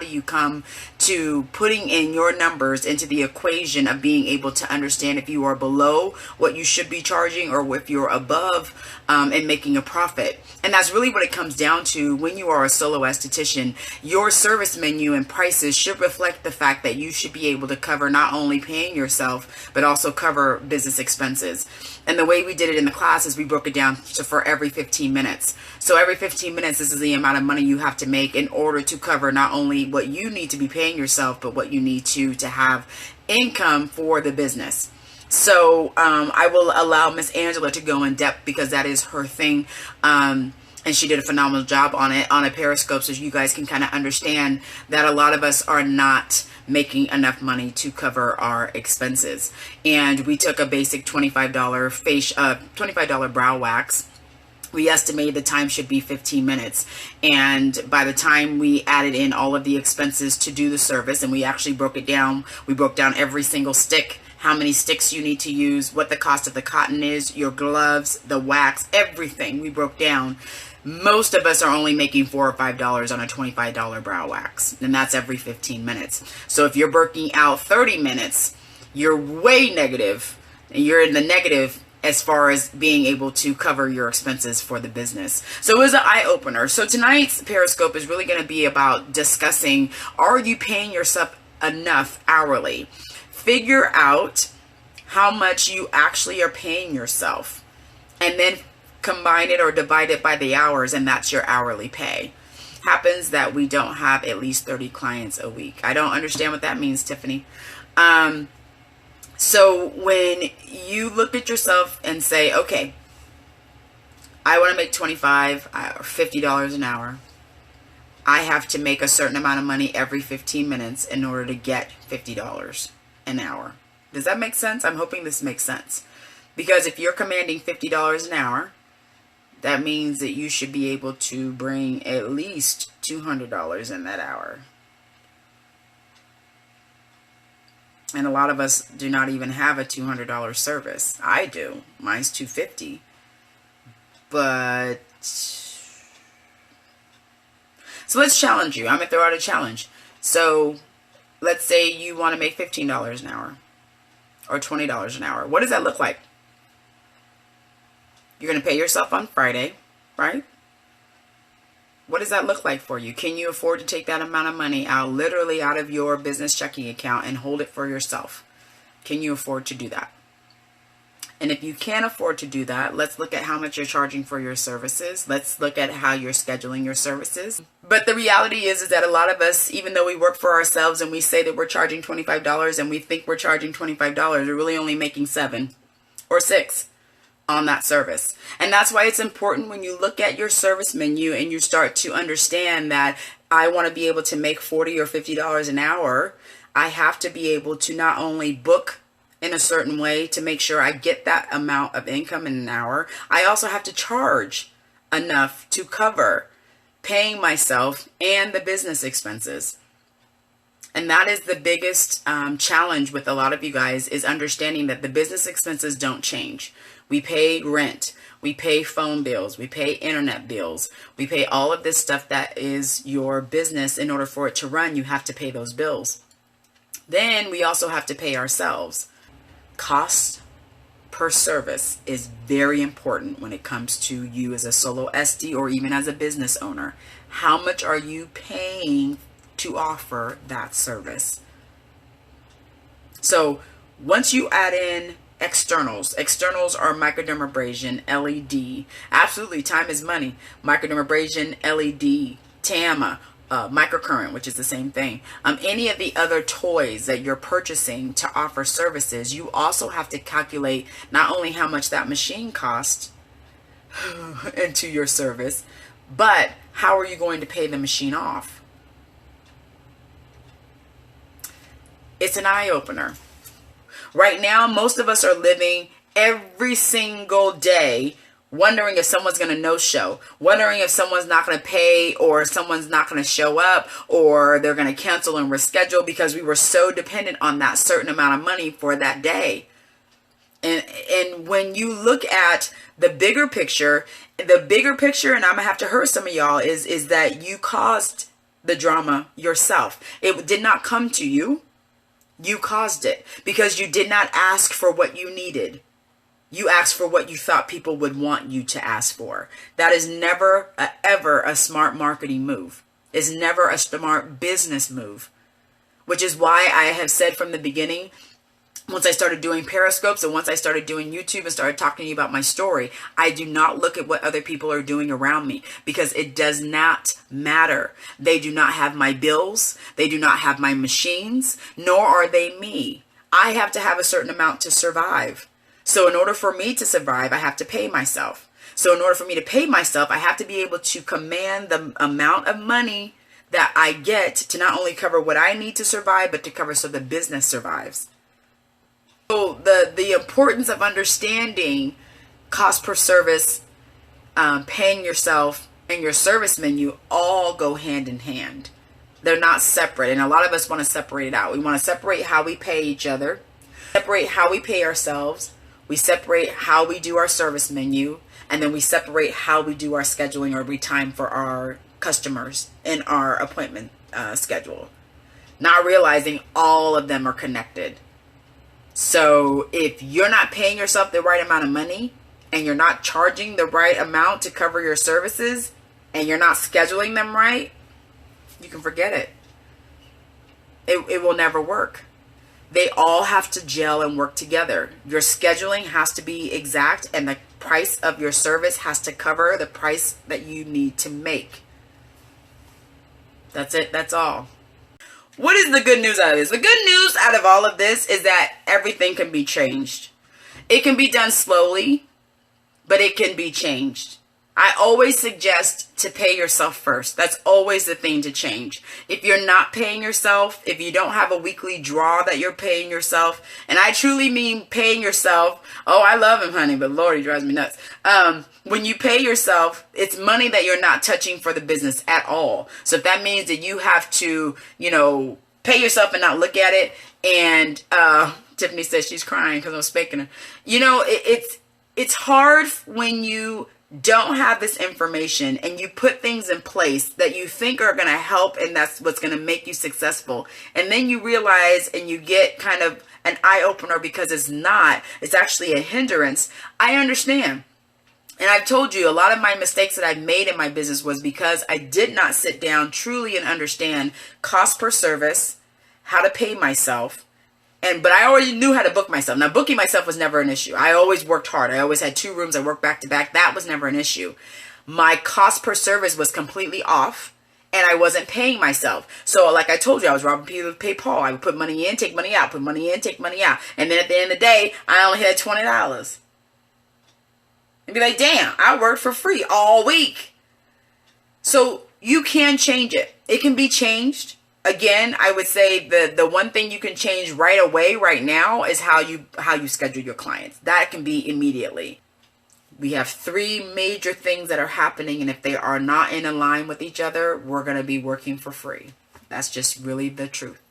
do you come to putting in your numbers into the equation of being able to understand if you are below what you should be charging or if you're above and making a profit. And that's really what it comes down to when you are a solo esthetician. Your service menu and prices should reflect the fact that you should be able to cover not only paying yourself, but also cover business expenses. And the way we did it in the class is we broke it down for every 15 minutes. So every 15 minutes, this is the amount of money you have to make in order to cover not only what you need to be paying yourself, but what you need to have income for the business. So I will allow Miss Angela to go in depth because that is her thing. And she did a phenomenal job on it on a Periscope, so you guys can kind of understand that a lot of us are not making enough money to cover our expenses. And we took a basic $25 $25 brow wax. We estimated the time should be 15 minutes. And by the time we added in all of the expenses to do the service, and we actually broke it down, we broke down every single stick, how many sticks you need to use, what the cost of the cotton is, your gloves, the wax, everything we broke down. Most of us are only making $4 or $5 on a $25 brow wax, and that's every 15 minutes. So if you're working out 30 minutes, you're way negative, and you're in the negative as far as being able to cover your expenses for the business. So it was an eye-opener. So tonight's Periscope is really going to be about discussing, are you paying yourself enough hourly? Figure out how much you actually are paying yourself, and then combine it or divide it by the hours, and that's your hourly pay. Happens that we don't have at least 30 clients a week. I don't understand what that means, Tiffany. So when you look at yourself and say, okay, I want to make $25 or $50 an hour. I have to make a certain amount of money every 15 minutes in order to get $50 an hour. Does that make sense? I'm hoping this makes sense. Because if you're commanding $50 an hour, that means that you should be able to bring at least $200 in that hour. And a lot of us do not even have a $200 service. I do. Mine's $250. But so let's challenge you. I'm going to throw out a challenge. So let's say you want to make $15 an hour or $20 an hour. What does that look like? You're going to pay yourself on Friday, right? What does that look like for you? Can you afford to take that amount of money out, literally out of your business checking account, and hold it for yourself? Can you afford to do that? And if you can't afford to do that, let's look at how much you're charging for your services. Let's look at how you're scheduling your services. But the reality is that a lot of us, even though we work for ourselves and we say that we're charging $25 and we think we're charging $25, we're really only making $7 or $6 on that service. And that's why it's important when you look at your service menu and you start to understand that I want to be able to make $40 or $50 an hour. I have to be able to not only book in a certain way to make sure I get that amount of income in an hour, I also have to charge enough to cover paying myself and the business expenses. And that is the biggest challenge with a lot of you guys, is understanding that the business expenses don't change. We pay rent, we pay phone bills, we pay internet bills, we pay all of this stuff that is your business. In order for it to run, you have to pay those bills. Then we also have to pay ourselves. Cost per service is very important when it comes to you as a solo SD or even as a business owner. How much are you paying to offer that service? So once you add in externals are microdermabrasion, LED. Absolutely, time is money. Microdermabrasion, LED, TAMA, microcurrent, which is the same thing. Any of the other toys that you're purchasing to offer services, you also have to calculate not only how much that machine costs into your service, but how are you going to pay the machine off? It's an eye-opener. Right now, most of us are living every single day wondering if someone's going to no-show, wondering if someone's not going to pay, or someone's not going to show up, or they're going to cancel and reschedule because we were so dependent on that certain amount of money for that day. And when you look at the bigger picture, and I'm going to have to hurt some of y'all, is that you caused the drama yourself. It did not come to you. You caused it because you did not ask for what you needed. You asked for what you thought people would want you to ask for. That is never, ever a smart marketing move. It's never a smart business move, which is why I have said from the beginning, once I started doing Periscopes and once I started doing YouTube and started talking to you about my story, I do not look at what other people are doing around me because it does not matter. They do not have my bills. They do not have my machines, nor are they me. I have to have a certain amount to survive. So in order for me to survive, I have to pay myself. So in order for me to pay myself, I have to be able to command the amount of money that I get to not only cover what I need to survive, but to cover so the business survives. So the importance of understanding cost per service, paying yourself, and your service menu all go hand in hand. They're not separate. And a lot of us want to separate it out. We want to separate how we pay each other, separate how we pay ourselves. We separate how we do our service menu, and then we separate how we do our scheduling or time for our customers in our appointment schedule, not realizing all of them are connected. So if you're not paying yourself the right amount of money and you're not charging the right amount to cover your services and you're not scheduling them right, you can forget it. It will never work. They all have to gel and work together. Your scheduling has to be exact, and the price of your service has to cover the price that you need to make. That's it. That's all. What is the good news out of this? The good news out of all of this is that everything can be changed. It can be done slowly, but it can be changed. I always suggest to pay yourself first. That's always the thing to change. If you're not paying yourself, if you don't have a weekly draw that you're paying yourself, and I truly mean paying yourself. Oh, I love him, honey, but Lord, he drives me nuts. When you pay yourself, it's money that you're not touching for the business at all. So if that means that you have to, pay yourself and not look at it, and Tiffany says she's crying because I'm spanking her. It's hard when you don't have this information and you put things in place that you think are going to help and that's what's going to make you successful. And then you realize and you get kind of an eye-opener because it's actually a hindrance. I understand. And I've told you a lot of my mistakes that I've made in my business was because I did not sit down truly and understand cost per service, how to pay myself. But I already knew how to book myself. Now, booking myself was never an issue. I always worked hard. I always had 2 rooms. I worked back to back. That was never an issue. My cost per service was completely off, and I wasn't paying myself. So like I told you, I was robbing Peter to pay Paul. I would put money in, take money out, put money in, take money out. And then at the end of the day, I only had $20. And be like, damn, I worked for free all week. So you can change it. It can be changed. Again, I would say the one thing you can change right away, right now, is how you schedule your clients. That can be immediately. We have 3 major things that are happening, and if they are not in line with each other, we're going to be working for free. That's just really the truth.